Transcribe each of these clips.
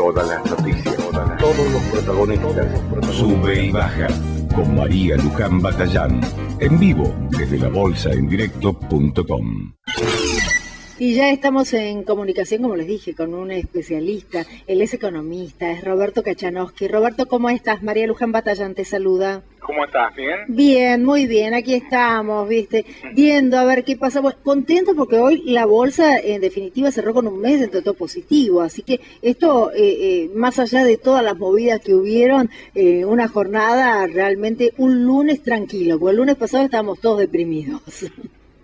todas las noticias, todos los protagonistas. Sube y baja con María Luján Batallán, en vivo desde labolsaendirecto.com. Y ya estamos en comunicación, como les dije, con un especialista. Él es economista, es Roberto Kachanowski. Roberto, ¿cómo estás? María Luján Batallán te saluda. ¿Cómo estás? ¿Bien? Bien, muy bien. Aquí estamos, viste, viendo a ver qué pasa. Bueno, contento porque hoy la bolsa, en definitiva, cerró con un mes dentro de todo positivo. Así que esto, más allá de todas las movidas que hubieron, una jornada realmente un lunes tranquilo. Porque el lunes pasado estábamos todos deprimidos.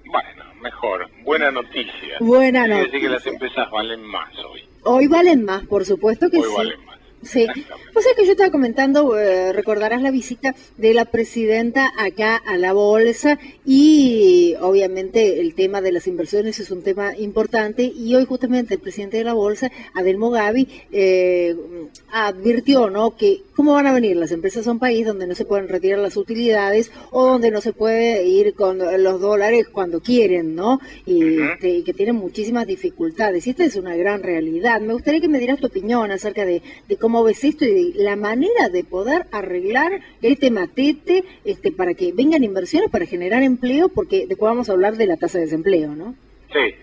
Bueno, mejor. Buena noticia. Buena Quiere noticia. decir que las empresas valen más hoy. Hoy valen más, por supuesto que Hoy sí. valen más. Sí, pues es que yo estaba comentando, recordarás la visita de la presidenta acá a la bolsa y obviamente el tema de las inversiones es un tema importante y hoy justamente el presidente de la bolsa, Adelmo Gavi, advirtió, ¿no?, que cómo van a venir las empresas a un país donde no se pueden retirar las utilidades o donde no se puede ir con los dólares cuando quieren, ¿no? Y que tienen muchísimas dificultades. Y esta es una gran realidad. Me gustaría que me dieras tu opinión acerca de cómo ves esto y de la manera de poder arreglar este matete para que vengan inversiones, para generar empleo, porque después vamos a hablar de la tasa de desempleo, ¿no? Sí,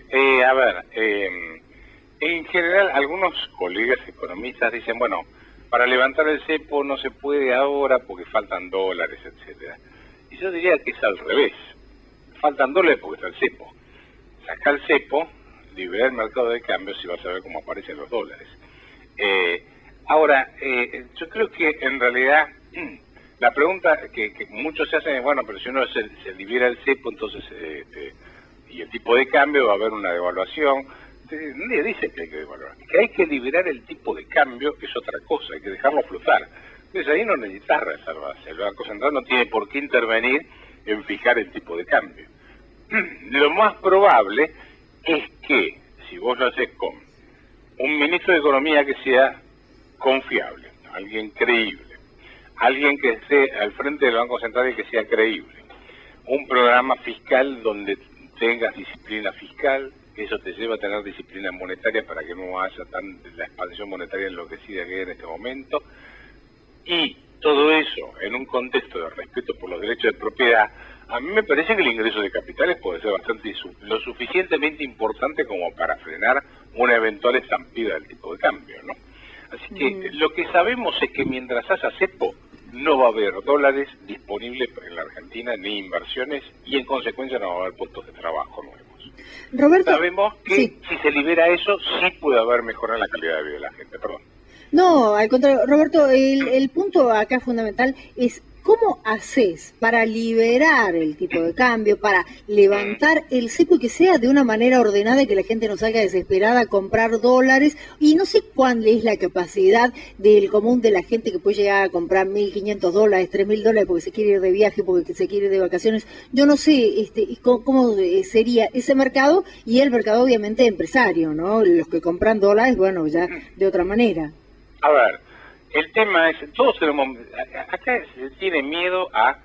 en general algunos colegas economistas dicen, bueno, para levantar el cepo no se puede ahora porque faltan dólares, etcétera. Y yo diría que es al revés. Faltan dólares porque está el cepo. Saca el cepo, libera el mercado de cambios y vas a ver cómo aparecen los dólares. Ahora, yo creo que en realidad la pregunta que muchos se hacen es, bueno, pero si uno se libera el cepo, entonces, y el tipo de cambio, va a haber una devaluación. Nadie dice que hay que devaluar. Que hay que liberar el tipo de cambio es otra cosa, hay que dejarlo flotar. Entonces ahí no necesitas reservas. El Banco Central no tiene por qué intervenir en fijar el tipo de cambio. Lo más probable es que, si vos lo haces con un ministro de Economía que sea confiable, alguien creíble, alguien que esté al frente del Banco Central y que sea creíble, un programa fiscal donde tengas disciplina fiscal, eso te lleva a tener disciplina monetaria para que no haya la expansión monetaria enloquecida que hay en este momento, y todo eso en un contexto de respeto por los derechos de propiedad. A mí me parece que el ingreso de capitales puede ser lo suficientemente importante como para frenar una eventual estampida del tipo de cambio, ¿no? Así que lo que sabemos es que mientras haya cepo, no va a haber dólares disponibles en la Argentina, ni inversiones, y en consecuencia no va a haber puestos de trabajo nuevos. Roberto, Sabemos que sí, si se libera eso, sí puede haber mejora en la calidad de vida de la gente, perdón. no, al contrario, Roberto, el punto acá fundamental es cómo haces para liberar el tipo de cambio, para levantar el cepo y que sea de una manera ordenada y que la gente no salga desesperada a comprar dólares. Y no sé cuál es la capacidad del común de la gente que puede llegar a comprar $1.500, $3.000 porque se quiere ir de viaje, porque se quiere ir de vacaciones. Yo no sé cómo sería ese mercado y el mercado obviamente empresario, ¿no? Los que compran dólares, bueno, ya de otra manera. A ver, el tema es, todos tenemos, acá se tiene miedo a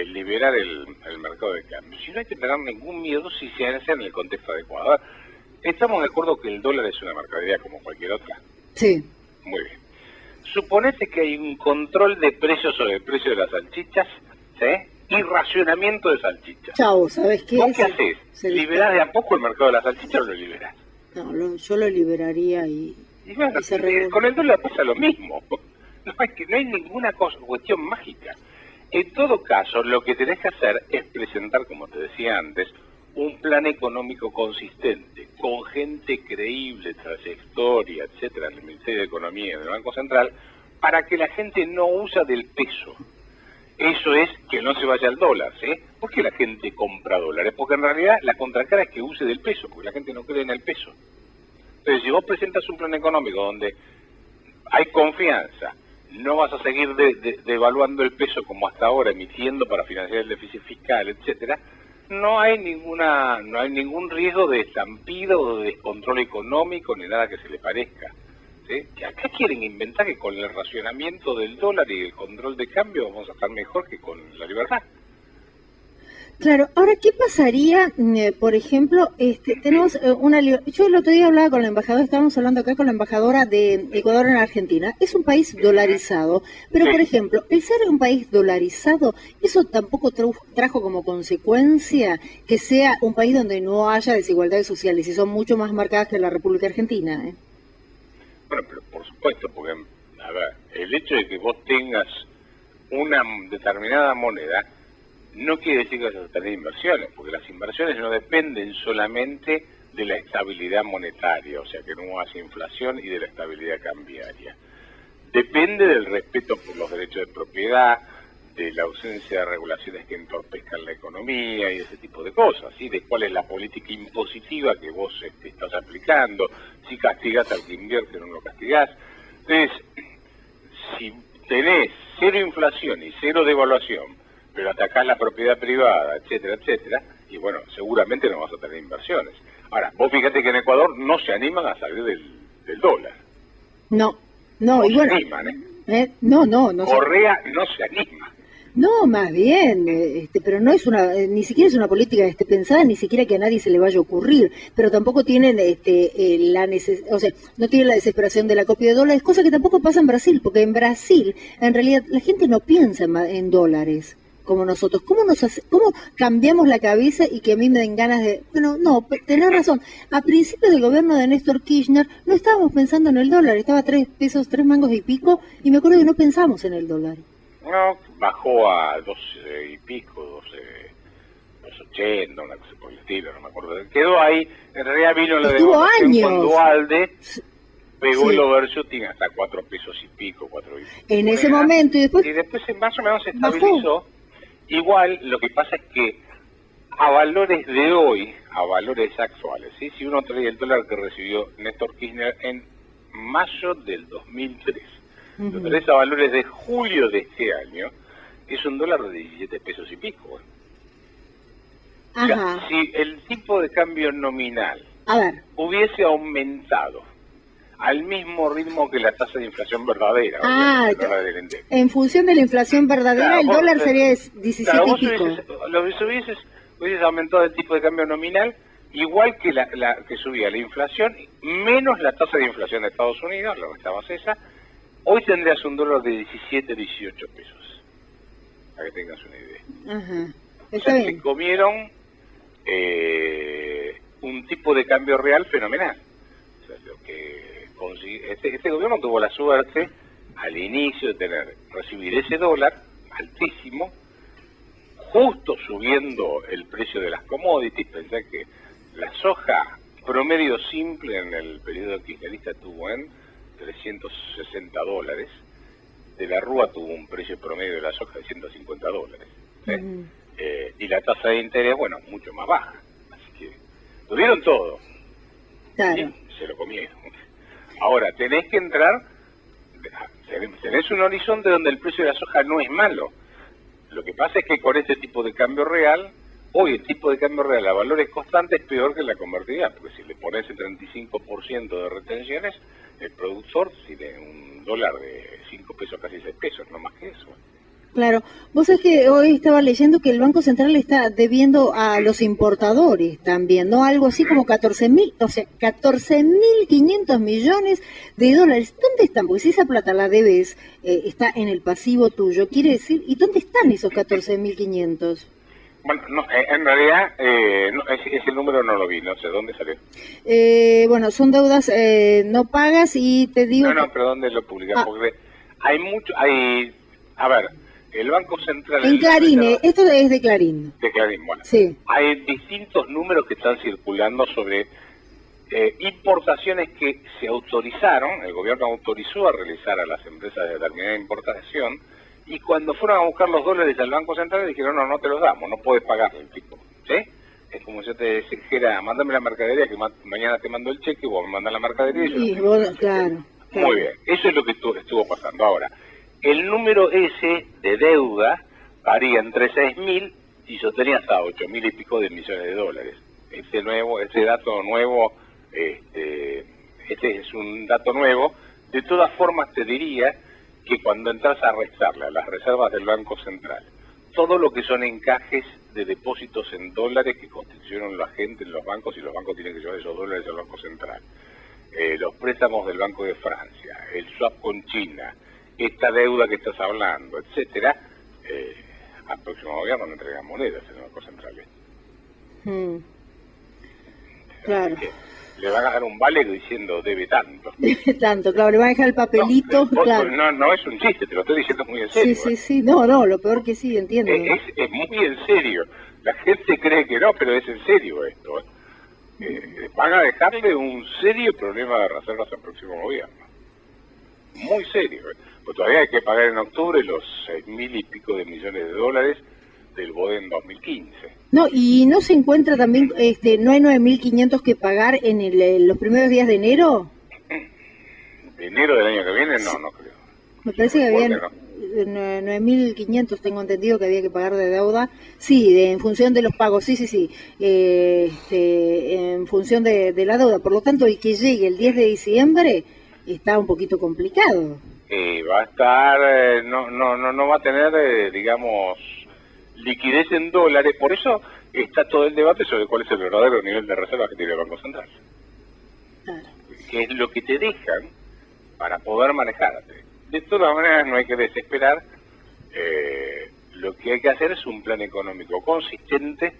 liberar el mercado de cambio. Si no hay que tener ningún miedo si se hace en el contexto adecuado. A ver, ¿estamos de acuerdo que el dólar es una mercadería como cualquier otra? Sí. Muy bien. Suponete que hay un control de precios sobre el precio de las salchichas, ¿sí? Y racionamiento de salchichas. Chao, ¿sabes qué? ¿Vos qué haces? ¿Liberás de a poco el mercado de las salchichas o lo liberás? No, yo lo liberaría y bueno, con el dólar pasa lo mismo. No hay ninguna cuestión mágica. En todo caso, lo que tenés que hacer es presentar, como te decía antes, un plan económico consistente, con gente creíble, trayectoria, etcétera, en el Ministerio de Economía y en el Banco Central, para que la gente no use del peso. Eso es que no se vaya al dólar, ¿sí? ¿Por qué la gente compra dólares? Porque en realidad la contracara es que use del peso, porque la gente no cree en el peso. Entonces, si vos presentas un plan económico donde hay confianza, no vas a seguir devaluando el peso como hasta ahora, emitiendo para financiar el déficit fiscal, etcétera, no hay ningún riesgo de estampida o de descontrol económico ni nada que se le parezca. ¿Sí? Que acá quieren inventar que con el racionamiento del dólar y el control de cambio vamos a estar mejor que con la libertad. Claro, ahora, ¿qué pasaría, por ejemplo, tenemos yo el otro día hablaba con la embajadora, estábamos hablando acá con la embajadora de Ecuador en Argentina, es un país dolarizado, pero por ejemplo, el ser un país dolarizado, eso tampoco trajo como consecuencia que sea un país donde no haya desigualdades sociales y son mucho más marcadas que la República Argentina, ¿eh? Bueno, pero por supuesto, porque, a ver, el hecho de que vos tengas una determinada moneda no quiere decir que vas a tener inversiones, porque las inversiones no dependen solamente de la estabilidad monetaria, o sea, que no hace inflación, y de la estabilidad cambiaria. Depende del respeto por los derechos de propiedad, de la ausencia de regulaciones que entorpezcan la economía y ese tipo de cosas, ¿sí? De cuál es la política impositiva que vos estás aplicando, si castigás al que invierte o no lo castigás. Entonces, si tenés cero inflación y cero devaluación, pero atacás la propiedad privada, etcétera, etcétera, y bueno, seguramente no vas a tener inversiones. Ahora, vos fíjate que en Ecuador no se animan a salir del dólar. No, No y se bueno, animan, no. Correa no se anima. No, más bien, pero no es ni siquiera es una política pensada, ni siquiera que a nadie se le vaya a ocurrir, pero tampoco tienen o sea, no tienen la desesperación de la copia de dólares, cosa que tampoco pasa en Brasil, porque en Brasil, en realidad, la gente no piensa en dólares como nosotros. ¿Cómo cambiamos la cabeza y que a mí me den ganas de... Bueno, no, tenés razón. A principios del gobierno de Néstor Kirchner no estábamos pensando en el dólar, estaba 3 pesos, 3 mangos y pico, y me acuerdo que no pensamos en el dólar. No, bajó a 12 y pico, 2.80, una cosa por el estilo, no me acuerdo. Quedó ahí, en realidad vino la devaluación cuando Alde pegó el overshooting hasta 4 pesos y pico, 4 y pico. En ese momento, y después más o menos se estabilizó. Bajó. Igual, lo que pasa es que a valores de hoy, a valores actuales, ¿sí? Si uno trae el dólar que recibió Néstor Kirchner en mayo del 2003, lo traes a valores de julio de este año, es un dólar de 17 pesos y pico. O sea, si el tipo de cambio nominal hubiese aumentado al mismo ritmo que la tasa de inflación verdadera, en función de la inflación verdadera, el dólar sería 17 y pico. Hubieses aumentado el tipo de cambio nominal igual que la que subía la inflación, menos la tasa de inflación de Estados Unidos, la restabas esa. Hoy tendrías un dólar de 17, 18 pesos, para que tengas una idea. Está bien. Se comieron un tipo de cambio real fenomenal. O sea, lo que este gobierno tuvo la suerte al inicio de recibir ese dólar altísimo, justo subiendo el precio de las commodities. Pensé que la soja promedio simple en el periodo kirchnerista estuvo en $360. De la Rúa tuvo un precio promedio de la soja de $150. Y la tasa de interés, bueno, mucho más baja. Así que tuvieron todo. Claro. Y se lo comieron. Ahora, tenés que entrar, tenés un horizonte donde el precio de la soja no es malo. Lo que pasa es que con este tipo de cambio real, hoy el tipo de cambio real a valores constantes es peor que la convertibilidad, porque si le pones el 35% de retenciones, el productor tiene un dólar de 5 pesos, casi 6 pesos, no más que eso. Claro, vos sabés que hoy estaba leyendo que el Banco Central está debiendo a los importadores también, ¿no? Algo así como 14.500 millones de dólares. ¿Dónde están? Porque si esa plata la debes, está en el pasivo tuyo, quiere decir, ¿y dónde están esos 14.500? Bueno, no, en realidad, ese número no lo vi, no sé, ¿dónde salió? Bueno, son deudas no pagas y te digo... No, pero ¿dónde lo publican? Porque a ver, el Banco Central... En Clarín, esto es de Clarín. De Clarín, bueno. Sí. Hay distintos números que están circulando sobre importaciones que se autorizaron, el gobierno autorizó a realizar a las empresas de determinada importación, y cuando fueron a buscar los dólares al Banco Central dijeron, no te los damos, no puedes pagarle el tipo, ¿sí? Es como si yo te dijera, mándame la mercadería, que mañana te mando el cheque, vos me mandás la mercadería y yo claro. Muy bien, eso es lo que estuvo pasando. Ahora, el número ese de deuda varía entre 6.000 y yo tenía hasta 8.000 y pico de millones de dólares. Ese dato nuevo, este es un dato nuevo. De todas formas te diría que cuando entras a restarle a las reservas del Banco Central todo lo que son encajes de depósitos en dólares que constituyeron la gente en los bancos, y los bancos tienen que llevar esos dólares al Banco Central. Los préstamos del Banco de Francia, el swap con China, esta deuda que estás hablando, etcétera, al próximo gobierno no entregan monedas en el Banco Central. Claro. Le van a dar un vale diciendo debe tanto. Tanto, claro, le van a dejar el papelito, claro. No es un chiste, te lo estoy diciendo muy en serio. Sí, no, lo peor que sí, entiendo. Es muy en serio. La gente cree que no, pero es en serio esto. Van a dejarle un serio problema de reservas al próximo gobierno. Muy serio. Pues todavía hay que pagar en octubre los 6.000 y pico de millones de dólares del BODE en 2015. No, y no se encuentra también, ¿no hay 9.500 que pagar en los primeros días de enero? ¿De enero del año que viene? No creo. Me parece que había 9.500, tengo entendido que había que pagar de deuda. Sí, en función de los pagos, sí. En función de la deuda. Por lo tanto, el que llegue el 10 de diciembre está un poquito complicado. Va a estar, no va a tener, digamos, liquidez en dólares. Por eso está todo el debate sobre cuál es el verdadero nivel de reservas que tiene el Banco Central. Claro. Que es lo que te dejan para poder manejarte. De todas maneras, no hay que desesperar. Lo que hay que hacer es un plan económico consistente,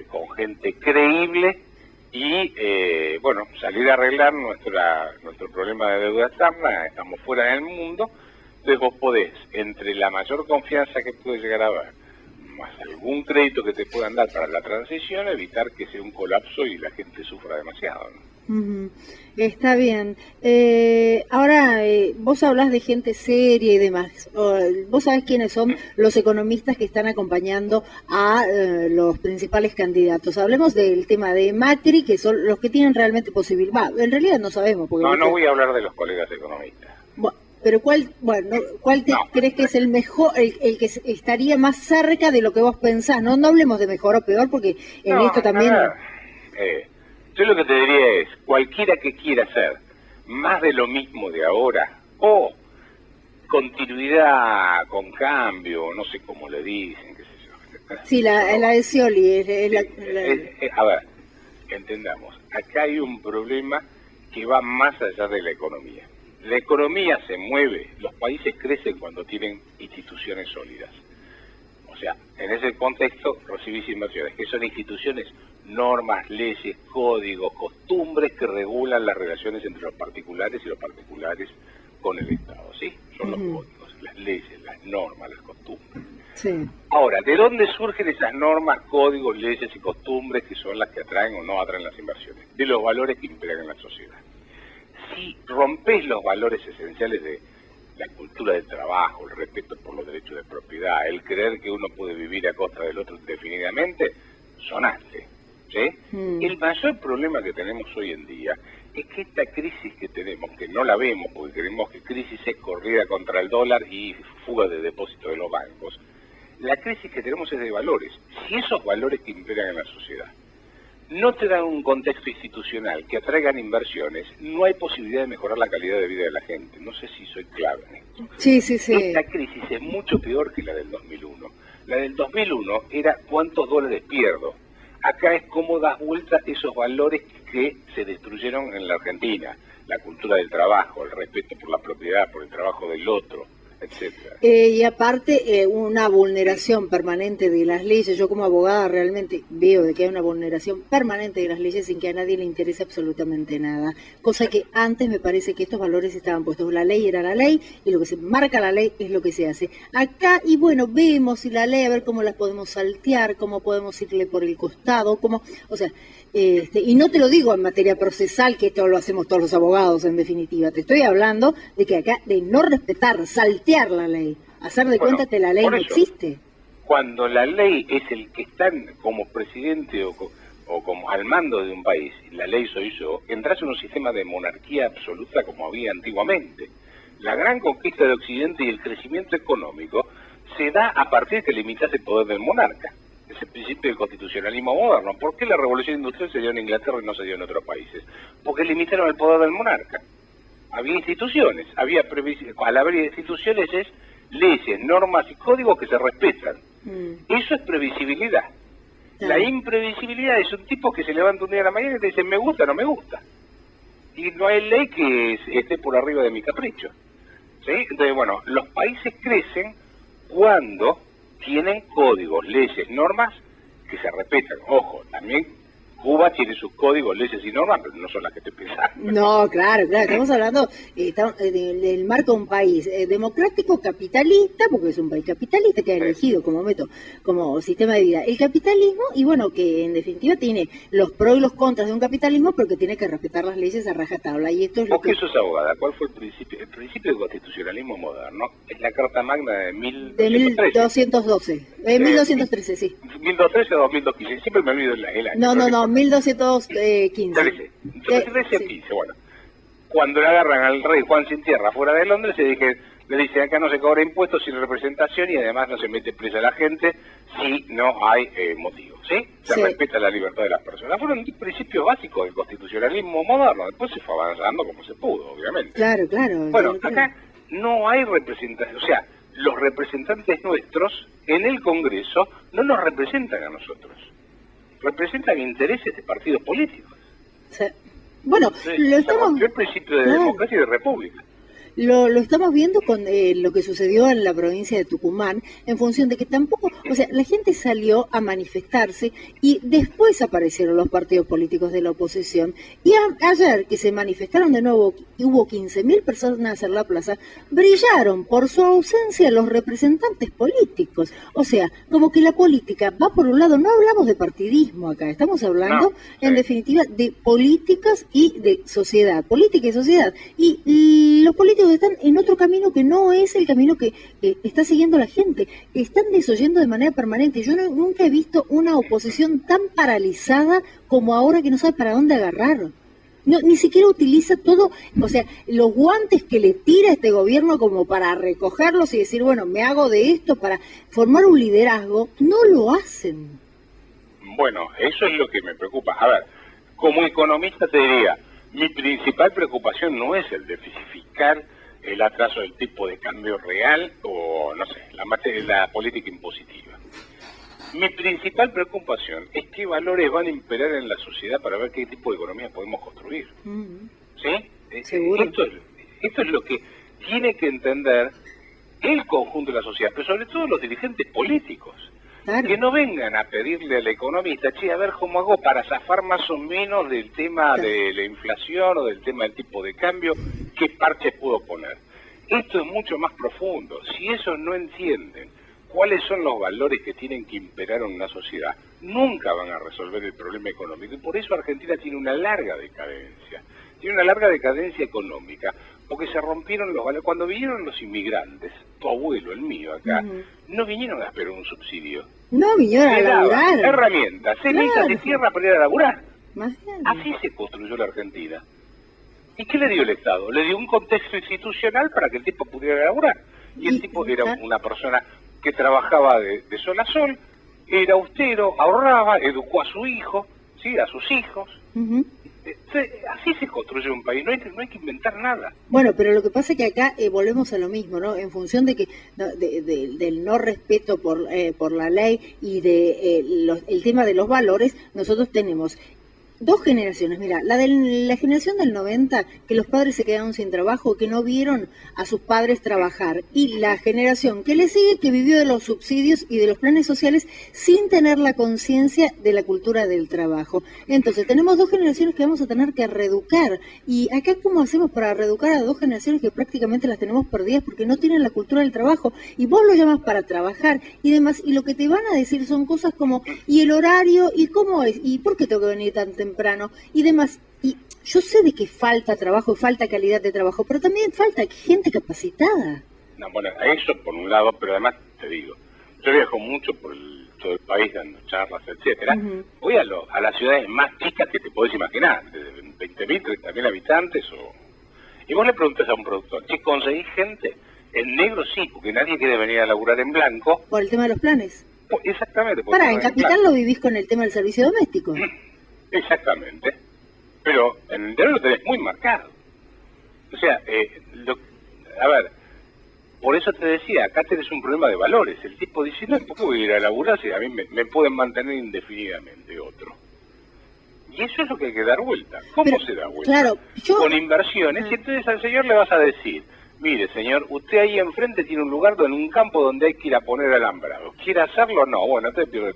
con gente creíble y, salir a arreglar nuestro problema de deuda externa. Estamos fuera del mundo. Entonces vos podés, entre la mayor confianza que puede llegar a haber, más algún crédito que te puedan dar para la transición, evitar que sea un colapso y la gente sufra demasiado, ¿no? Está bien. Ahora, vos hablás de gente seria y demás. Vos sabés quiénes son los economistas que están acompañando a los principales candidatos. Hablemos del tema de Macri, que son los que tienen realmente posibilidad. En realidad no sabemos. Porque no voy a hablar de los colegas economistas. Pero ¿cuál crees que es el mejor, el que estaría más cerca de lo que vos pensás? No hablemos de mejor o peor, porque en esto también... Yo lo que te diría es, cualquiera que quiera hacer más de lo mismo de ahora, o continuidad con cambio, no sé cómo le dicen, qué sé yo. Sí, la de Scioli. A ver, entendamos, acá hay un problema que va más allá de la economía. La economía se mueve, los países crecen cuando tienen instituciones sólidas. O sea, en ese contexto recibís inversiones, que son instituciones, normas, leyes, códigos, costumbres que regulan las relaciones entre los particulares y los particulares con el Estado, ¿sí? Son los códigos, las leyes, las normas, las costumbres. Sí. Ahora, ¿de dónde surgen esas normas, códigos, leyes y costumbres que son las que atraen o no atraen las inversiones? De los valores que imperan en la sociedad. Si rompes los valores esenciales de la cultura del trabajo, el respeto por los derechos de propiedad, el creer que uno puede vivir a costa del otro indefinidamente, sonaste, ¿sí? El mayor problema que tenemos hoy en día es que esta crisis que tenemos, que no la vemos porque creemos que crisis es corrida contra el dólar y fuga de depósitos de los bancos, la crisis que tenemos es de valores. Si esos valores que imperan en la sociedad no te dan un contexto institucional que atraigan inversiones, no hay posibilidad de mejorar la calidad de vida de la gente. No sé si soy claro en esto. Sí. Esta crisis es mucho peor que la del 2001. La del 2001 era cuántos dólares pierdo. Acá es cómo das vuelta esos valores que se destruyeron en la Argentina. La cultura del trabajo, el respeto por la propiedad, por el trabajo del otro, etcétera. Y aparte, una vulneración permanente de las leyes. Yo como abogada realmente veo de que hay una vulneración permanente de las leyes sin que a nadie le interese absolutamente nada. Cosa que antes me parece que estos valores estaban puestos. La ley era la ley y lo que se marca la ley es lo que se hace. Acá, y bueno, vemos si la ley, a ver cómo la podemos saltear, cómo podemos irle por el costado, y no te lo digo en materia procesal, que esto lo hacemos todos los abogados en definitiva. Te estoy hablando de que acá, de no respetar, saltear la ley, hacer de cuenta que la ley no existe. Cuando la ley es el que está como presidente o como al mando de un país, y la ley soy yo, entras en un sistema de monarquía absoluta como había antiguamente. La gran conquista de Occidente y el crecimiento económico se da a partir de que limitas el poder del monarca. Es el principio del constitucionalismo moderno. ¿Por qué la revolución industrial se dio en Inglaterra y no se dio en otros países? Porque limitaron el poder del monarca. Había instituciones, al haber instituciones es leyes, normas y códigos que se respetan. Eso es previsibilidad. Claro. La imprevisibilidad es un tipo que se levanta un día a la mañana y te dice, me gusta, no me gusta. Y no hay ley que esté por arriba de mi capricho. ¿Sí? Entonces, bueno, los países crecen cuando tienen códigos, leyes, normas que se respetan. Ojo, también Cuba tiene sus códigos, leyes y normas, pero no son las que te pensando. No, claro, estamos hablando del marco de un país democrático, capitalista, porque es un país capitalista que ha elegido como método, como sistema de vida el capitalismo, y bueno, que en definitiva tiene los pros y los contras de un capitalismo, pero que tiene que respetar las leyes a rajatabla, y esto es lo Vos que sos abogada, ¿cuál fue el principio? El principio del constitucionalismo moderno es la Carta Magna de 1212, 1213, sí. 1213 o 2015, siempre me olvido el año. No, 1215. 13 o 15, bueno. Cuando le agarran al rey Juan Sin Tierra fuera de Londres, le dicen acá no se cobra impuestos sin representación y además no se mete presa a la gente si no hay motivos, ¿sí? Se respeta la libertad de las personas. Fueron principios básicos del constitucionalismo moderno, después se fue avanzando como se pudo, obviamente. Claro. Bueno, acá no hay representación, o sea, los representantes nuestros en el Congreso no nos representan a nosotros, representan intereses de partidos políticos. Sí. Bueno, lo estamos... el principio de democracia y de república. Lo estamos viendo con lo que sucedió en la provincia de Tucumán, en función de que tampoco, o sea, la gente salió a manifestarse y después aparecieron los partidos políticos de la oposición. Y ayer que se manifestaron de nuevo, hubo 15.000 personas en la plaza, brillaron por su ausencia los representantes políticos. O sea, como que la política va por un lado, no hablamos de partidismo acá, estamos hablando en definitiva de políticas y de sociedad, política y sociedad. Y los políticos están en otro camino que no es el camino que está siguiendo la gente. Están desoyendo de manera permanente. Yo nunca he visto una oposición tan paralizada como ahora, que no sabe para dónde agarrar. No, ni siquiera utiliza todo, o sea, los guantes que le tira este gobierno como para recogerlos y decir, bueno, me hago de esto para formar un liderazgo. No lo hacen. Bueno, eso es lo que me preocupa. A ver, como economista te diría, mi principal preocupación no es el deficificar el atraso del tipo de cambio real o, no sé, la política impositiva. Mi principal preocupación es qué valores van a imperar en la sociedad para ver qué tipo de economía podemos construir. ¿Sí? Seguro. Esto es lo que tiene que entender el conjunto de la sociedad, pero sobre todo los dirigentes políticos. Claro. Que no vengan a pedirle al economista, che, a ver cómo hago para zafar más o menos del tema de la inflación o del tema del tipo de cambio, qué parche puedo poner. Esto es mucho más profundo. Si esos no entienden cuáles son los valores que tienen que imperar en una sociedad, nunca van a resolver el problema económico. Y por eso Argentina tiene una larga decadencia. Tiene una larga decadencia económica, porque se rompieron los valores. Cuando vinieron los inmigrantes, tu abuelo, el mío acá, no vinieron a esperar un subsidio. No, vinieron a laburar. Herramientas, semillas de tierra para ir a laburar. Imagínate. Así se construyó la Argentina. ¿Y qué le dio el Estado? Le dio un contexto institucional para que el tipo pudiera laburar. Y el tipo era una persona que trabajaba de sol a sol, era austero, ahorraba, educó a su hijo, ¿sí? A sus hijos. Así se construye un país, no hay que inventar nada. Bueno, pero lo que pasa es que acá volvemos a lo mismo, ¿no? En función de que del no respeto por la ley y el tema de los valores, nosotros tenemos dos generaciones. Mira, la generación del 90, que los padres se quedaron sin trabajo, que no vieron a sus padres trabajar, y la generación que le sigue, que vivió de los subsidios y de los planes sociales sin tener la conciencia de la cultura del trabajo. Entonces, tenemos dos generaciones que vamos a tener que reeducar. Y acá, ¿cómo hacemos para reeducar a dos generaciones que prácticamente las tenemos perdidas porque no tienen la cultura del trabajo? Y vos lo llamas para trabajar y demás, y lo que te van a decir son cosas como, ¿y el horario? ¿Y cómo es? ¿Y por qué tengo que venir tan temprano? Y demás. Y yo sé de que falta trabajo y falta calidad de trabajo, pero también falta gente capacitada. No, bueno, eso por un lado, pero además te digo, yo viajo mucho por todo el país dando charlas, etcétera. Voy a las ciudades más chicas que te podés imaginar, de 20.000, 30.000 habitantes, y vos le preguntas a un productor, che, ¿conseguís gente? En negro sí, porque nadie quiere venir a laburar en blanco. Por el tema de los planes. Exactamente. En Capital lo vivís con el tema del servicio doméstico. Exactamente, pero en el interior lo tenés muy marcado. O sea, a ver, por eso te decía, acá tenés un problema de valores. El tipo dice, no, ¿por qué voy a ir a laburar si a mí me pueden mantener indefinidamente otro? Y eso es lo que hay que dar vuelta. ¿Cómo Pero, se da vuelta? claro, Con inversiones. Y entonces al señor le vas a decir, mire señor, usted ahí enfrente tiene un lugar, en un campo donde hay que ir a poner alambrado. ¿Quiere hacerlo? No, bueno, entonces pierde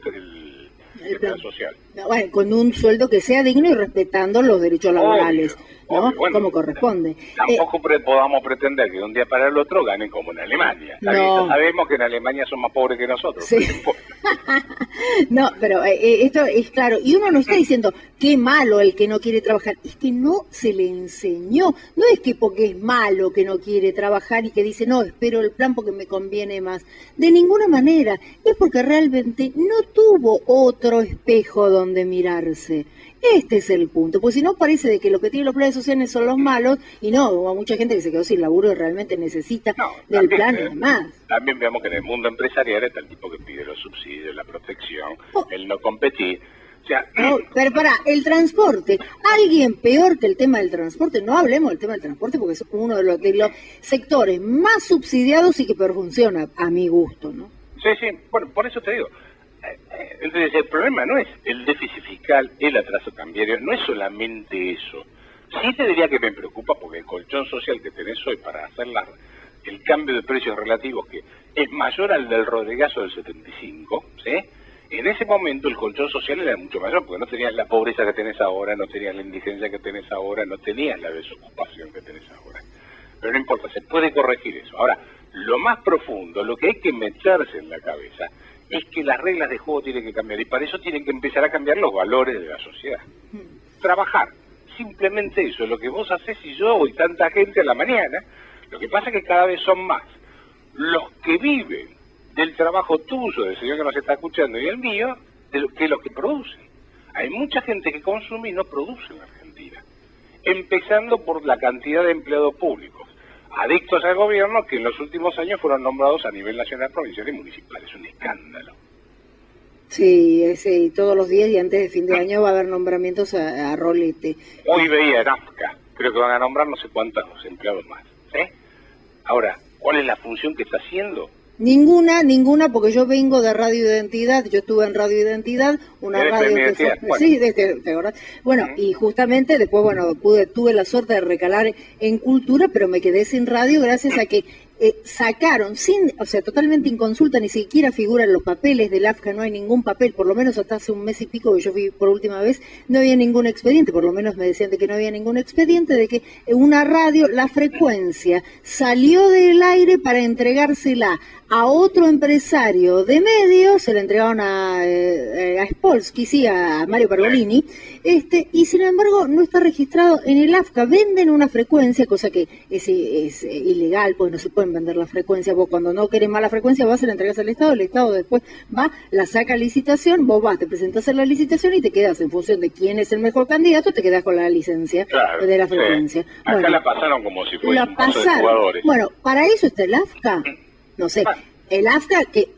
el plan social. Bueno, con un sueldo que sea digno y respetando los derechos laborales, ¿no? Obvio, bueno, como corresponde. Tampoco podamos pretender que de un día para el otro ganen como en Alemania. No. Ya sabemos que en Alemania son más pobres que nosotros. Sí. No, pero esto es claro. Y uno no está diciendo qué malo el que no quiere trabajar. Es que no se le enseñó. No es que porque es malo que no quiere trabajar y que dice, no, espero el plan porque me conviene más. De ninguna manera. Es porque realmente no tuvo otro espejo donde mirarse. Este es el punto, porque si no parece de que los que tienen los planes sociales son los malos, y no, hubo mucha gente que se quedó sin laburo y realmente necesita del plan y demás. También vemos que en el mundo empresarial está el tipo que pide los subsidios, la protección, el no competir. O sea, no, pero para el transporte, alguien peor que el tema del transporte, no hablemos del tema del transporte porque es uno de los sectores más subsidiados y que peor funciona, a mi gusto, ¿no? Sí, bueno, por eso te digo. Entonces el problema no es el déficit fiscal, el atraso cambiario, no es solamente eso. Sí te diría que me preocupa porque el colchón social que tenés hoy para hacer el cambio de precios relativos, que es mayor al del Rodrigazo del 75, ¿sí? En ese momento el colchón social era mucho mayor, porque no tenías la pobreza que tenés ahora, no tenías la indigencia que tenés ahora, no tenías la desocupación que tenés ahora. Pero no importa, se puede corregir eso. Ahora, lo más profundo, lo que hay que meterse en la cabeza, es que las reglas de juego tienen que cambiar, y para eso tienen que empezar a cambiar los valores de la sociedad. Trabajar, simplemente eso, lo que vos haces y yo y tanta gente a la mañana. Lo que pasa es que cada vez son más los que viven del trabajo tuyo, del señor que nos está escuchando y el mío, que los que producen. Hay mucha gente que consume y no produce en Argentina, empezando por la cantidad de empleados públicos adictos al gobierno que en los últimos años fueron nombrados a nivel nacional, provincial y municipal. Es un escándalo. Sí, todos los días y antes de fin de año va a haber nombramientos a rolete. Hoy veía en AFCA, creo que van a nombrar no sé cuántos empleados más. ¿Sí? Ahora, ¿cuál es la función que está haciendo? Ninguna, porque yo vengo de Radio Identidad, yo estuve en Radio Identidad, una radio que fue... Bueno. Sí, ¿te acordás? Bueno, y justamente después, tuve la suerte de recalar en Cultura, pero me quedé sin radio gracias a que sacaron, totalmente inconsulta, ni siquiera figura en los papeles del AFCA, no hay ningún papel, por lo menos hasta hace un mes y pico que yo fui por última vez, no había ningún expediente, por lo menos me decían de que no había ningún expediente, de que una radio, la frecuencia, salió del aire para entregársela a otro empresario de medios, se la entregaron a Spolsky, sí, a Mario Pergolini, y sin embargo no está registrado en el AFCA. Venden una frecuencia, cosa que es ilegal, pues no se pueden vender la frecuencia. Vos cuando no querés más la frecuencia vas, se la entregas al Estado, el Estado después va, la saca a licitación, vos vas, te presentás en la licitación y te quedas en función de quién es el mejor candidato, te quedás con la licencia de la frecuencia. Sí. Acá la pasaron como si fuera un caso de jugadores. Bueno, para eso está el AFCA. No sé, el AFCA que,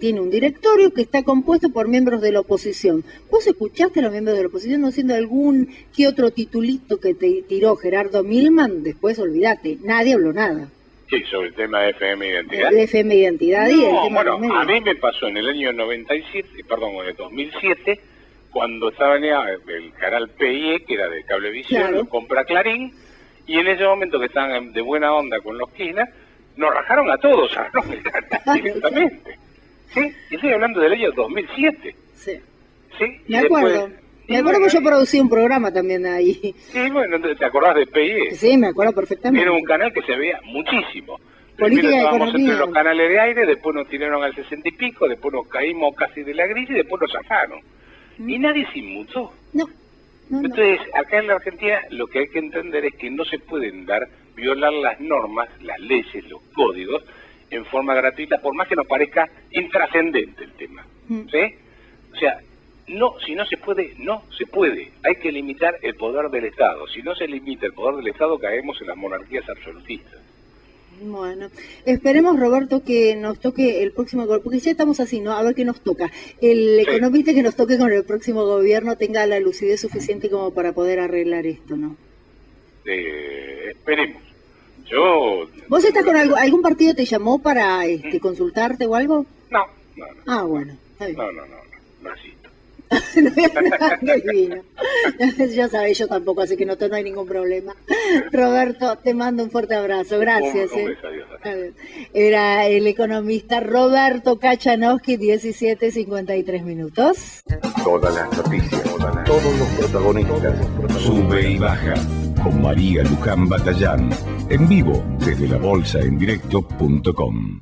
tiene un directorio que está compuesto por miembros de la oposición. ¿Vos escuchaste a los miembros de la oposición no siendo algún que otro titulito que te tiró Gerardo Milman? Después olvídate, nadie habló nada. Sí, sobre el tema de FM Identidad. De FM Identidad y el tema de los medios. A mí me pasó en el año 2007, cuando estaba en el canal PIE, que era de Cablevisión, lo compra Clarín, y en ese momento que estaban de buena onda con los Kirchner, nos rajaron a todos, directamente. ¿Sí? Y estoy hablando del año 2007. Sí. ¿Sí? Me acuerdo. Me acuerdo que yo producí un programa también ahí. Sí, bueno, ¿te acordás de PIE? Sí, me acuerdo perfectamente. Era un canal que se veía muchísimo. Política Primero y estábamos economía. entre los canales de aire, después nos tiraron al 60 y pico, después nos caímos casi de la grilla y después nos sacaron. Y nadie se inmutó. No. Entonces, acá en la Argentina lo que hay que entender es que no se pueden violar las normas, las leyes, los códigos, en forma gratuita, por más que nos parezca intrascendente el tema. ¿Sí? O sea, si no se puede, no se puede. Hay que limitar el poder del Estado. Si no se limita el poder del Estado, caemos en las monarquías absolutistas. Bueno, esperemos, Roberto, que nos toque el próximo gobierno, porque ya estamos así, ¿no? A ver qué nos toca. El economista que nos toque con el próximo gobierno tenga la lucidez suficiente como para poder arreglar esto, ¿no? Esperemos. ¿Vos estás con algún partido te llamó para consultarte o algo? No. Ah, bueno, está bien. No existo. Qué divino. Ya sabés, yo tampoco, así que no hay ningún problema. Roberto, te mando un fuerte abrazo. Gracias. Un beso, adiós. Era el economista Roberto Kachanowski, 17:53. Todas las noticias, todos los protagonistas. Sube y baja con María Luján Batallán. En vivo desde labolsaendirecto.com.